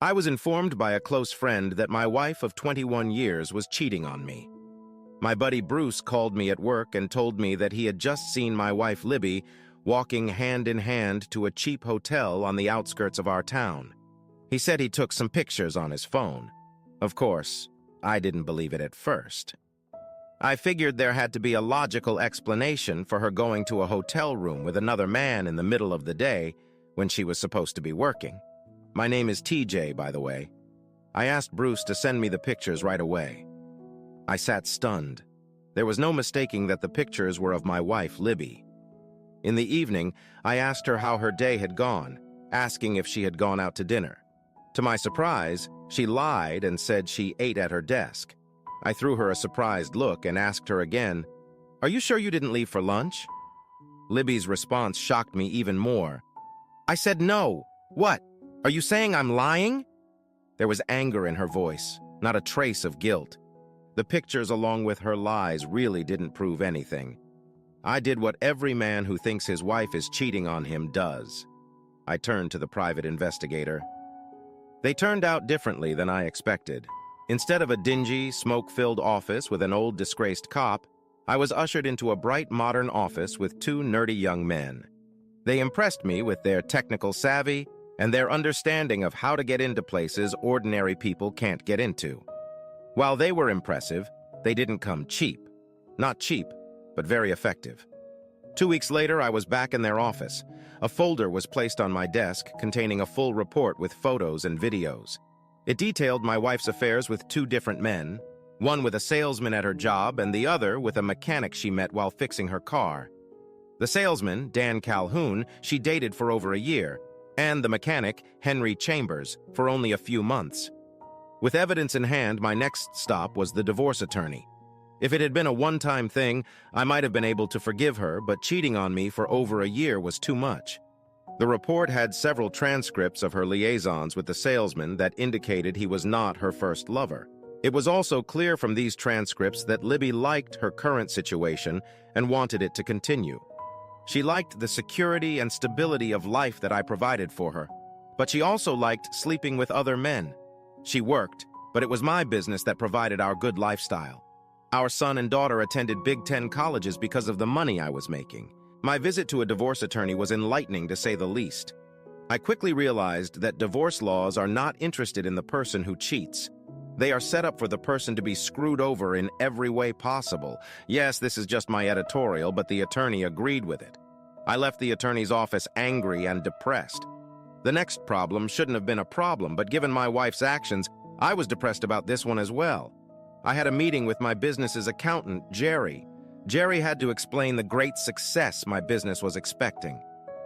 I was informed by a close friend that my wife of 21 years was cheating on me. My buddy Bruce called me at work and told me that he had just seen my wife Libby walking hand in hand to a cheap hotel on the outskirts of our town. He said he took some pictures on his phone. Of course, I didn't believe it at first. I figured there had to be a logical explanation for her going to a hotel room with another man in the middle of the day when she was supposed to be working. My name is TJ, by the way. I asked Bruce to send me the pictures right away. I sat stunned. There was no mistaking that the pictures were of my wife, Libby. In the evening, I asked her how her day had gone, asking if she had gone out to dinner. To my surprise, she lied and said she ate at her desk. I threw her a surprised look and asked her again, "Are you sure you didn't leave for lunch?" Libby's response shocked me even more. I said, "No. What? Are you saying I'm lying?" There was anger in her voice, not a trace of guilt. The pictures along with her lies really didn't prove anything. I did what every man who thinks his wife is cheating on him does. I turned to the private investigator. They turned out differently than I expected. Instead of a dingy, smoke-filled office with an old, disgraced cop, I was ushered into a bright, modern office with two nerdy young men. They impressed me with their technical savvy and their understanding of how to get into places ordinary people can't get into. While they were impressive, they didn't come cheap. Not cheap, but very effective. 2 weeks later, I was back in their office. A folder was placed on my desk containing a full report with photos and videos. It detailed my wife's affairs with two different men, one with a salesman at her job and the other with a mechanic she met while fixing her car. The salesman, Dan Calhoun, she dated for over a year, and the mechanic, Henry Chambers, for only a few months. With evidence in hand, my next stop was the divorce attorney. If it had been a one-time thing, I might have been able to forgive her, but cheating on me for over a year was too much. The report had several transcripts of her liaisons with the salesman that indicated he was not her first lover. It was also clear from these transcripts that Libby liked her current situation and wanted it to continue. She liked the security and stability of life that I provided for her, but she also liked sleeping with other men. She worked, but it was my business that provided our good lifestyle. Our son and daughter attended Big Ten colleges because of the money I was making. My visit to a divorce attorney was enlightening, to say the least. I quickly realized that divorce laws are not interested in the person who cheats. They are set up for the person to be screwed over in every way possible. Yes, this is just my editorial, but the attorney agreed with it. I left the attorney's office angry and depressed. The next problem shouldn't have been a problem, but given my wife's actions, I was depressed about this one as well. I had a meeting with my business's accountant, Jerry. Jerry had to explain the great success my business was expecting.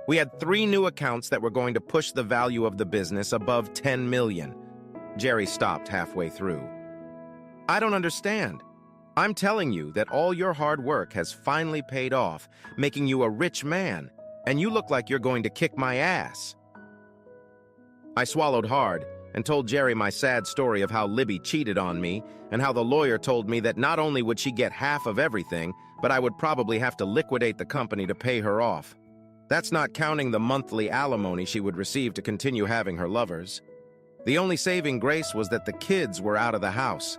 We had 3 new accounts that were going to push the value of the business above $10 million. Jerry stopped halfway through. I don't understand. I'm telling you that all your hard work has finally paid off, making you a rich man, and you look like you're going to kick my ass. I swallowed hard and told Jerry my sad story of how Libby cheated on me and how the lawyer told me that not only would she get half of everything, but I would probably have to liquidate the company to pay her off. That's not counting the monthly alimony she would receive to continue having her lovers. The only saving grace was that the kids were out of the house.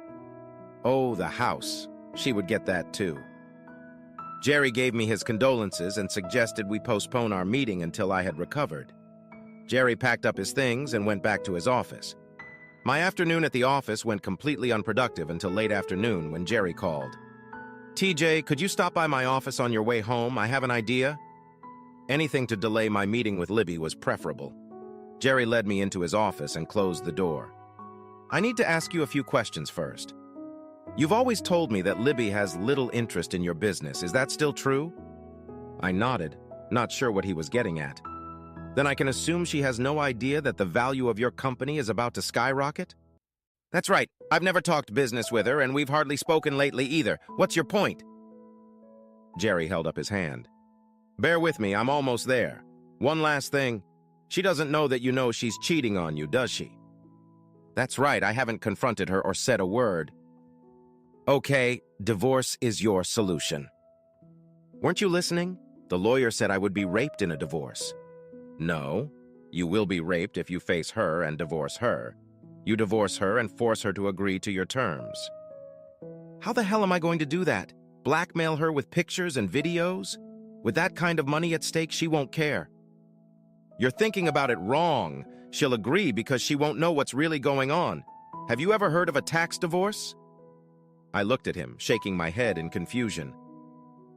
Oh, the house. She would get that too. Jerry gave me his condolences and suggested we postpone our meeting until I had recovered. Jerry packed up his things and went back to his office. My afternoon at the office went completely unproductive until late afternoon when Jerry called. TJ, could you stop by my office on your way home? I have an idea. Anything to delay my meeting with Libby was preferable. Jerry led me into his office and closed the door. I need to ask you a few questions first. You've always told me that Libby has little interest in your business. Is that still true? I nodded, not sure what he was getting at. Then I can assume she has no idea that the value of your company is about to skyrocket? That's right. I've never talked business with her, and we've hardly spoken lately either. What's your point? Jerry held up his hand. Bear with me, I'm almost there. One last thing. She doesn't know that you know she's cheating on you, does she? That's right, I haven't confronted her or said a word. Okay, divorce is your solution. Weren't you listening? The lawyer said I would be raped in a divorce. No, you will be raped if you face her and divorce her. You divorce her and force her to agree to your terms. How the hell am I going to do that? Blackmail her with pictures and videos? With that kind of money at stake, she won't care. You're thinking about it wrong. She'll agree because she won't know what's really going on. Have you ever heard of a tax divorce? I looked at him, shaking my head in confusion.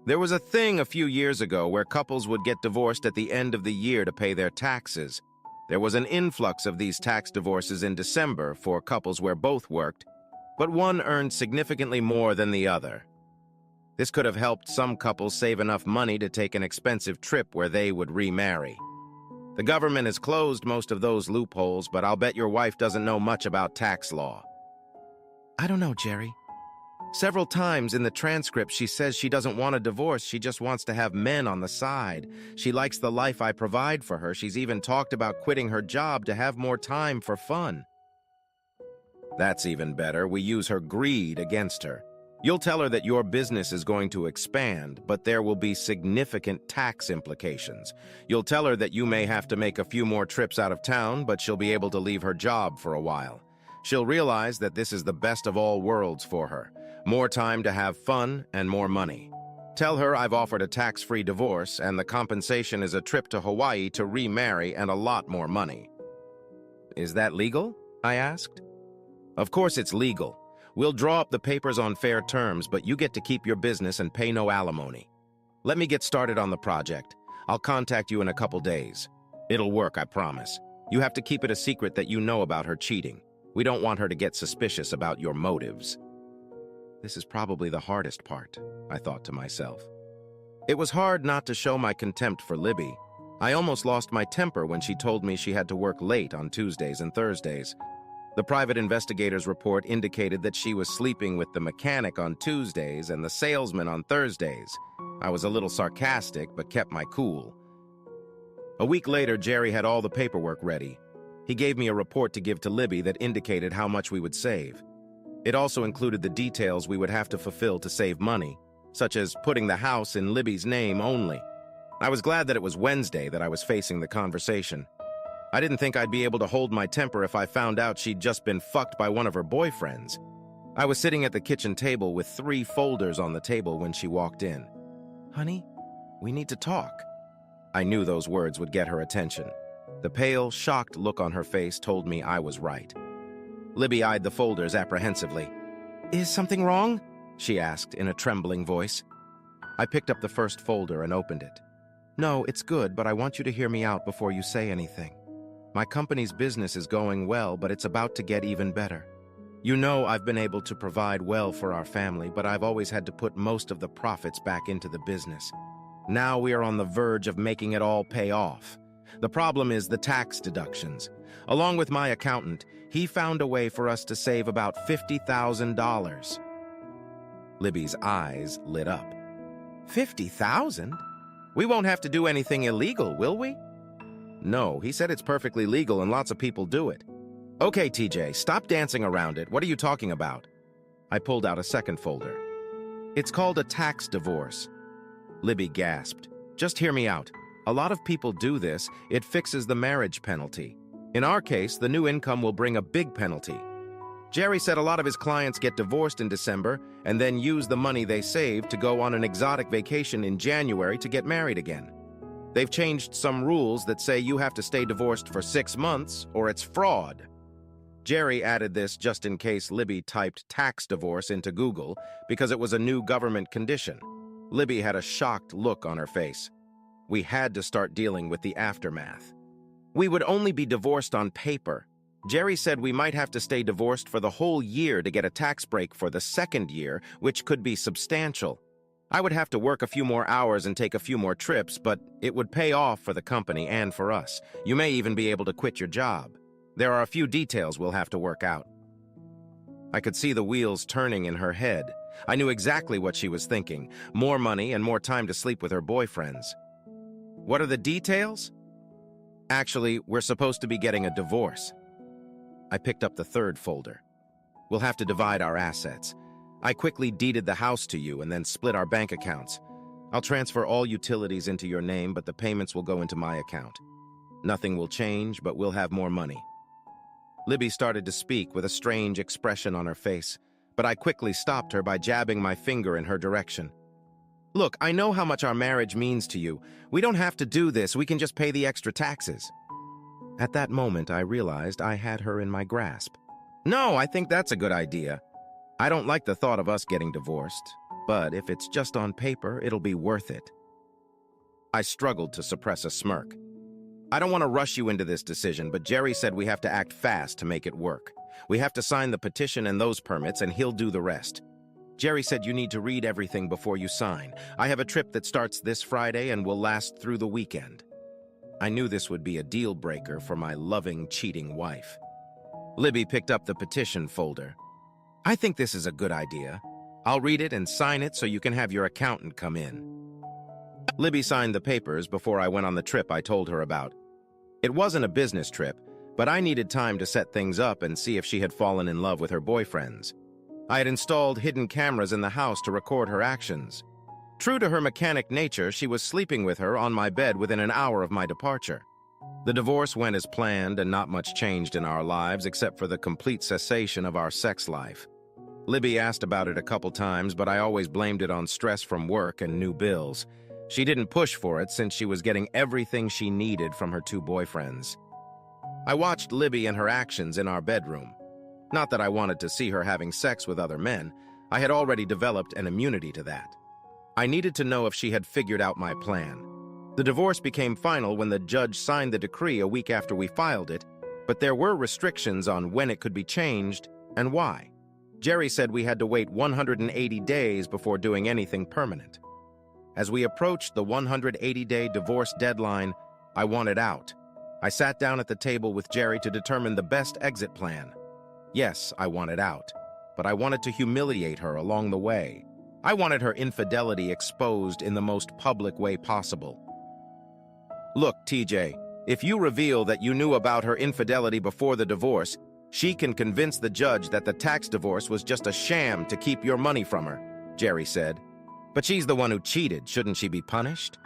There was a thing a few years ago where couples would get divorced at the end of the year to pay their taxes. There was an influx of these tax divorces in December for couples where both worked, but one earned significantly more than the other. This could have helped some couples save enough money to take an expensive trip where they would remarry. The government has closed most of those loopholes, but I'll bet your wife doesn't know much about tax law. I don't know, Jerry. Several times in the transcript, she says she doesn't want a divorce. She just wants to have men on the side. She likes the life I provide for her. She's even talked about quitting her job to have more time for fun. That's even better. We use her greed against her. You'll tell her that your business is going to expand, but there will be significant tax implications. You'll tell her that you may have to make a few more trips out of town, but she'll be able to leave her job for a while. She'll realize that this is the best of all worlds for her. More time to have fun and more money. Tell her I've offered a tax-free divorce and the compensation is a trip to Hawaii to remarry and a lot more money. Is that legal? I asked. Of course it's legal. We'll draw up the papers on fair terms, but you get to keep your business and pay no alimony. Let me get started on the project. I'll contact you in a couple days. It'll work, I promise. You have to keep it a secret that you know about her cheating. We don't want her to get suspicious about your motives. This is probably the hardest part, I thought to myself. It was hard not to show my contempt for Libby. I almost lost my temper when she told me she had to work late on Tuesdays and Thursdays. The private investigator's report indicated that she was sleeping with the mechanic on Tuesdays and the salesman on Thursdays. I was a little sarcastic, but kept my cool. A week later, Jerry had all the paperwork ready. He gave me a report to give to Libby that indicated how much we would save. It also included the details we would have to fulfill to save money, such as putting the house in Libby's name only. I was glad that it was Wednesday that I was facing the conversation. I didn't think I'd be able to hold my temper if I found out she'd just been fucked by one of her boyfriends. I was sitting at the kitchen table with 3 folders on the table when she walked in. Honey, we need to talk. I knew those words would get her attention. The pale, shocked look on her face told me I was right. Libby eyed the folders apprehensively. Is something wrong? She asked in a trembling voice. I picked up the first folder and opened it. No, it's good, but I want you to hear me out before you say anything. My company's business is going well, but it's about to get even better. You know I've been able to provide well for our family, but I've always had to put most of the profits back into the business. Now we are on the verge of making it all pay off. The problem is the tax deductions. Along with my accountant, he found a way for us to save about $50,000. Libby's eyes lit up. 50,000? We won't have to do anything illegal, will we? No, he said it's perfectly legal and lots of people do it. Okay, TJ, stop dancing around it. What are you talking about? I pulled out a second folder. It's called a tax divorce. Libby gasped. Just hear me out. A lot of people do this. It fixes the marriage penalty. In our case, the new income will bring a big penalty. Jerry said a lot of his clients get divorced in December and then use the money they saved to go on an exotic vacation in January to get married again. They've changed some rules that say you have to stay divorced for 6 months or it's fraud. Jerry added this just in case Libby typed tax divorce into Google because it was a new government condition. Libby had a shocked look on her face. We had to start dealing with the aftermath. We would only be divorced on paper. Jerry said we might have to stay divorced for the whole year to get a tax break for the second year, which could be substantial. I would have to work a few more hours and take a few more trips, but it would pay off for the company and for us. You may even be able to quit your job. There are a few details we'll have to work out. I could see the wheels turning in her head. I knew exactly what she was thinking. More money and more time to sleep with her boyfriends. What are the details? Actually, we're supposed to be getting a divorce. I picked up the third folder. We'll have to divide our assets. I quickly deeded the house to you and then split our bank accounts. I'll transfer all utilities into your name, but the payments will go into my account. Nothing will change, but we'll have more money. Libby started to speak with a strange expression on her face, but I quickly stopped her by jabbing my finger in her direction. Look, I know how much our marriage means to you. We don't have to do this. We can just pay the extra taxes. At that moment, I realized I had her in my grasp. No, I think that's a good idea. I don't like the thought of us getting divorced, but if it's just on paper, it'll be worth it. I struggled to suppress a smirk. I don't want to rush you into this decision, but Jerry said we have to act fast to make it work. We have to sign the petition and those permits, and he'll do the rest. Jerry said you need to read everything before you sign. I have a trip that starts this Friday and will last through the weekend. I knew this would be a deal breaker for my loving, cheating wife. Libby picked up the petition folder. I think this is a good idea. I'll read it and sign it so you can have your accountant come in. Libby signed the papers before I went on the trip I told her about. It wasn't a business trip, but I needed time to set things up and see if she had fallen in love with her boyfriends. I had installed hidden cameras in the house to record her actions. True to her mechanic nature, she was sleeping with her on my bed within an hour of my departure. The divorce went as planned and not much changed in our lives except for the complete cessation of our sex life. Libby asked about it a couple times, but I always blamed it on stress from work and new bills. She didn't push for it since she was getting everything she needed from her two boyfriends. I watched Libby and her actions in our bedroom. Not that I wanted to see her having sex with other men. I had already developed an immunity to that. I needed to know if she had figured out my plan. The divorce became final when the judge signed the decree a week after we filed it, but there were restrictions on when it could be changed and why. Jerry said we had to wait 180 days before doing anything permanent. As we approached the 180-day divorce deadline, I wanted out. I sat down at the table with Jerry to determine the best exit plan. Yes, I wanted out, but I wanted to humiliate her along the way. I wanted her infidelity exposed in the most public way possible. Look, TJ, if you reveal that you knew about her infidelity before the divorce, she can convince the judge that the tax divorce was just a sham to keep your money from her, Jerry said. But she's the one who cheated. Shouldn't she be punished?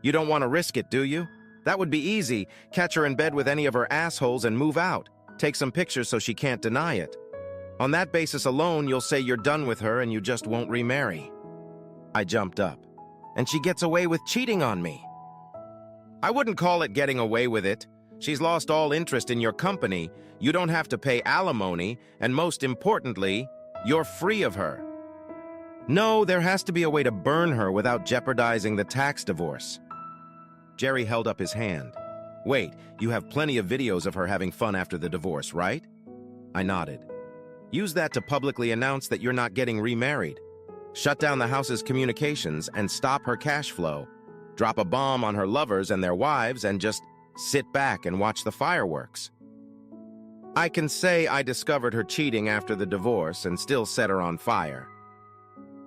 You don't want to risk it, do you? That would be easy. Catch her in bed with any of her assholes and move out. Take some pictures so she can't deny it. On that basis alone, you'll say you're done with her and you just won't remarry. I jumped up. And she gets away with cheating on me. I wouldn't call it getting away with it. She's lost all interest in your company. You don't have to pay alimony, and most importantly, you're free of her. No, there has to be a way to burn her without jeopardizing the tax divorce. Jerry held up his hand. Wait, you have plenty of videos of her having fun after the divorce, right? I nodded. Use that to publicly announce that you're not getting remarried. Shut down the house's communications and stop her cash flow. Drop a bomb on her lovers and their wives and just sit back and watch the fireworks. I can say I discovered her cheating after the divorce and still set her on fire.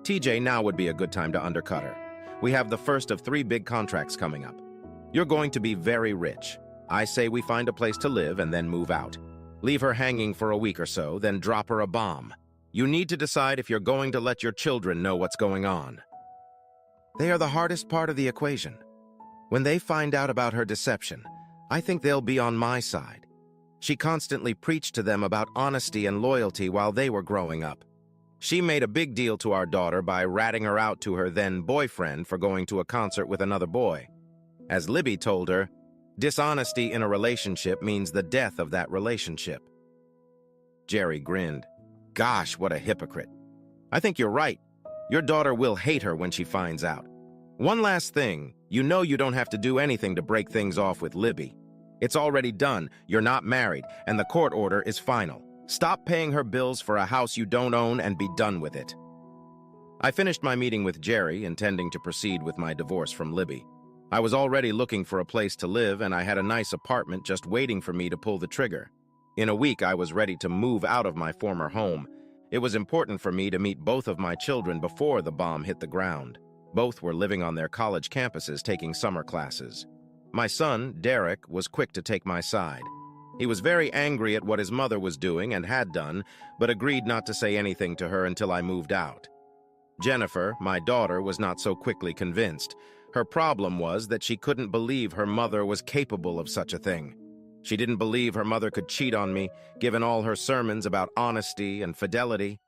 TJ, now would be a good time to undercut her. We have the first of 3 big contracts coming up. You're going to be very rich. I say we find a place to live and then move out. Leave her hanging for a week or so, then drop her a bomb. You need to decide if you're going to let your children know what's going on. They are the hardest part of the equation. When they find out about her deception, I think they'll be on my side. She constantly preached to them about honesty and loyalty while they were growing up. She made a big deal to our daughter by ratting her out to her then-boyfriend for going to a concert with another boy. As Libby told her, dishonesty in a relationship means the death of that relationship. Jerry grinned. Gosh, what a hypocrite. I think you're right. Your daughter will hate her when she finds out. One last thing, you know you don't have to do anything to break things off with Libby. It's already done, you're not married, and the court order is final. Stop paying her bills for a house you don't own and be done with it. I finished my meeting with Jerry, intending to proceed with my divorce from Libby. I was already looking for a place to live, and I had a nice apartment just waiting for me to pull the trigger. In a week, I was ready to move out of my former home. It was important for me to meet both of my children before the bomb hit the ground. Both were living on their college campuses taking summer classes. My son, Derek, was quick to take my side. He was very angry at what his mother was doing and had done, but agreed not to say anything to her until I moved out. Jennifer, my daughter, was not so quickly convinced. Her problem was that she couldn't believe her mother was capable of such a thing. She didn't believe her mother could cheat on me, given all her sermons about honesty and fidelity.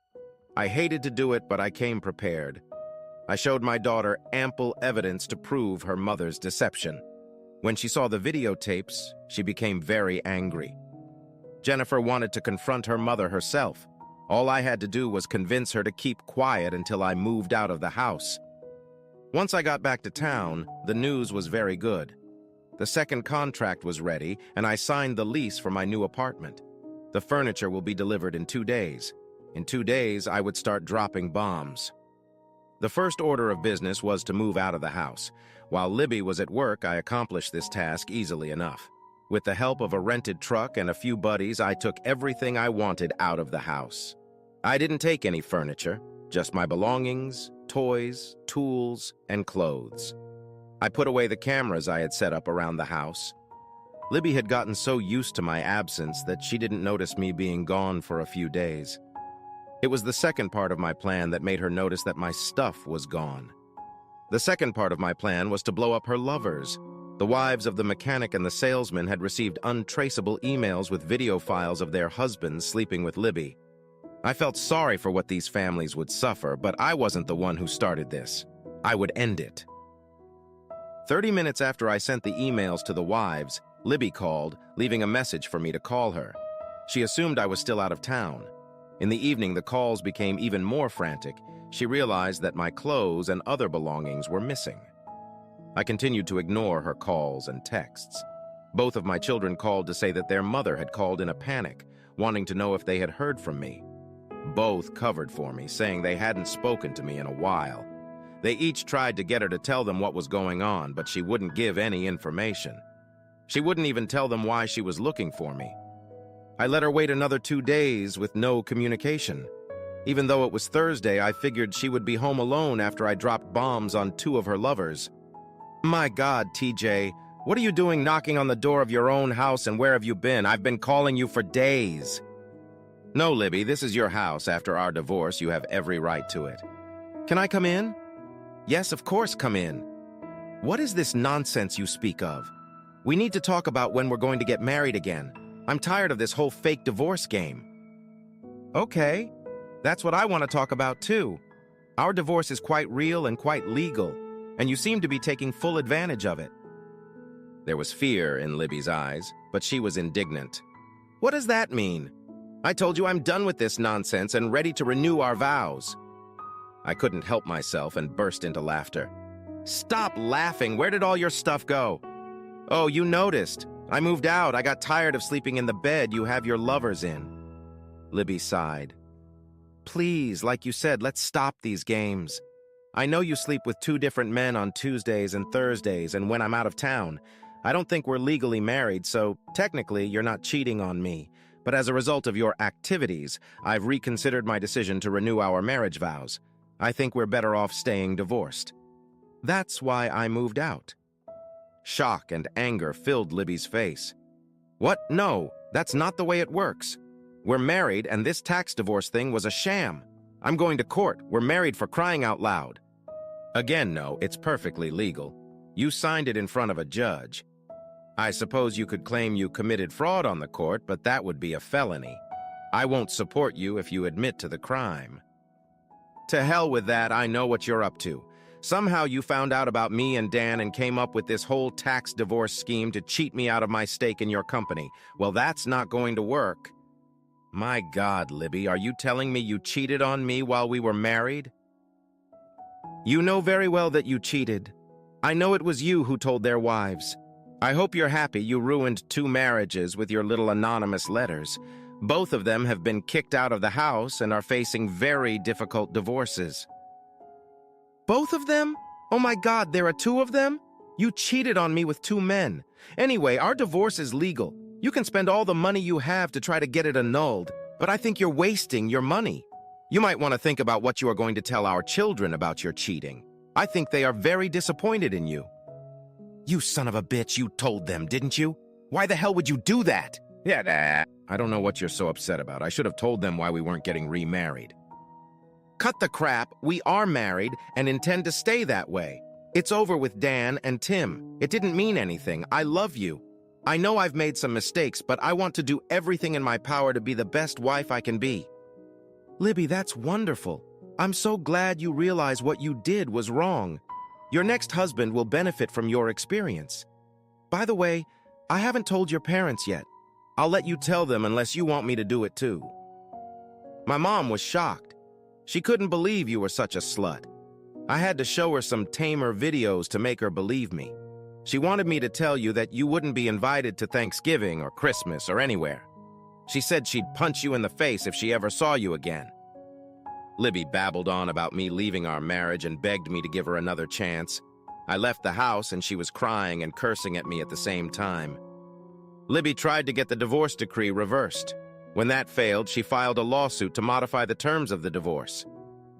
I hated to do it, but I came prepared. I showed my daughter ample evidence to prove her mother's deception. When she saw the videotapes, she became very angry. Jennifer wanted to confront her mother herself. All I had to do was convince her to keep quiet until I moved out of the house. Once I got back to town, the news was very good. The second contract was ready, and I signed the lease for my new apartment. The furniture will be delivered in 2 days. In 2 days, I would start dropping bombs. The first order of business was to move out of the house. While Libby was at work, I accomplished this task easily enough. With the help of a rented truck and a few buddies, I took everything I wanted out of the house. I didn't take any furniture, just my belongings, toys, tools, and clothes. I put away the cameras I had set up around the house. Libby had gotten so used to my absence that she didn't notice me being gone for a few days. It was the second part of my plan that made her notice that my stuff was gone. The second part of my plan was to blow up her lovers. The wives of the mechanic and the salesman had received untraceable emails with video files of their husbands sleeping with Libby. I felt sorry for what these families would suffer, but I wasn't the one who started this. I would end it. 30 minutes after I sent the emails to the wives, Libby called, leaving a message for me to call her. She assumed I was still out of town. In the evening, the calls became even more frantic. She realized that my clothes and other belongings were missing. I continued to ignore her calls and texts. Both of my children called to say that their mother had called in a panic, wanting to know if they had heard from me. Both covered for me, saying they hadn't spoken to me in a while. They each tried to get her to tell them what was going on, but she wouldn't give any information. She wouldn't even tell them why she was looking for me. I let her wait another 2 days with no communication. Even though it was Thursday, I figured she would be home alone after I dropped bombs on 2 of her lovers. My God, TJ, what are you doing knocking on the door of your own house, and where have you been? I've been calling you for days. No, Libby, this is your house. After our divorce, you have every right to it. Can I come in? Yes, of course, come in. What is this nonsense you speak of? We need to talk about when we're going to get married again. I'm tired of this whole fake divorce game. Okay, that's what I want to talk about too. Our divorce is quite real and quite legal, and you seem to be taking full advantage of it. There was fear in Libby's eyes, but she was indignant. What does that mean? I told you I'm done with this nonsense and ready to renew our vows. I couldn't help myself and burst into laughter. Stop laughing. Where did all your stuff go? Oh, you noticed. I moved out. I got tired of sleeping in the bed you have your lovers in. Libby sighed. Please, like you said, let's stop these games. I know you sleep with 2 different men on Tuesdays and Thursdays and when I'm out of town. I don't think we're legally married, so technically you're not cheating on me. But as a result of your activities, I've reconsidered my decision to renew our marriage vows. I think we're better off staying divorced. That's why I moved out. Shock and anger filled Libby's face. What? No, that's not the way it works. We're married, and this tax divorce thing was a sham. I'm going to court. We're married, for crying out loud. Again, no, it's perfectly legal. You signed it in front of a judge. I suppose you could claim you committed fraud on the court, but that would be a felony. I won't support you if you admit to the crime. To hell with that, I know what you're up to. Somehow you found out about me and Dan and came up with this whole tax divorce scheme to cheat me out of my stake in your company. Well, that's not going to work. My God, Libby, are you telling me you cheated on me while we were married? You know very well that you cheated. I know it was you who told their wives. I hope you're happy you ruined 2 marriages with your little anonymous letters. Both of them have been kicked out of the house and are facing very difficult divorces. Both of them? Oh my God, there are 2 of them? You cheated on me with 2 men. Anyway, our divorce is legal. You can spend all the money you have to try to get it annulled, but I think you're wasting your money. You might want to think about what you are going to tell our children about your cheating. I think they are very disappointed in you. You son of a bitch, you told them, didn't you? Why the hell would you do that? Yeah, I don't know what you're so upset about. I should have told them why we weren't getting remarried. Cut the crap. We are married and intend to stay that way. It's over with Dan and Tim. It didn't mean anything. I love you. I know I've made some mistakes, but I want to do everything in my power to be the best wife I can be. Libby, that's wonderful. I'm so glad you realize what you did was wrong. Your next husband will benefit from your experience. By the way, I haven't told your parents yet. I'll let you tell them unless you want me to do it too. My mom was shocked. She couldn't believe you were such a slut. I had to show her some tamer videos to make her believe me. She wanted me to tell you that you wouldn't be invited to Thanksgiving or Christmas or anywhere. She said she'd punch you in the face if she ever saw you again. Libby babbled on about me leaving our marriage and begged me to give her another chance. I left the house and she was crying and cursing at me at the same time. Libby tried to get the divorce decree reversed. When that failed, she filed a lawsuit to modify the terms of the divorce.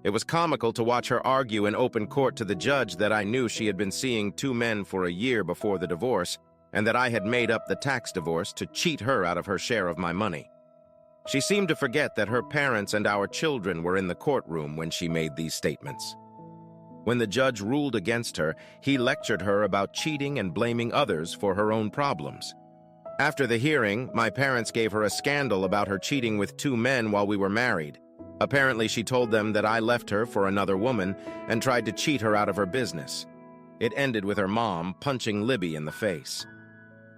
It was comical to watch her argue in open court to the judge that I knew she had been seeing 2 men for a year before the divorce and that I had made up the tax divorce to cheat her out of her share of my money. She seemed to forget that her parents and our children were in the courtroom when she made these statements. When the judge ruled against her, he lectured her about cheating and blaming others for her own problems. After the hearing, my parents gave her a scandal about her cheating with 2 men while we were married. Apparently, she told them that I left her for another woman and tried to cheat her out of her business. It ended with her mom punching Libby in the face.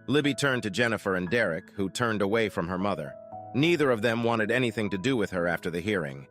Libby turned to Jennifer and Derek, who turned away from her mother. Neither of them wanted anything to do with her after the hearing.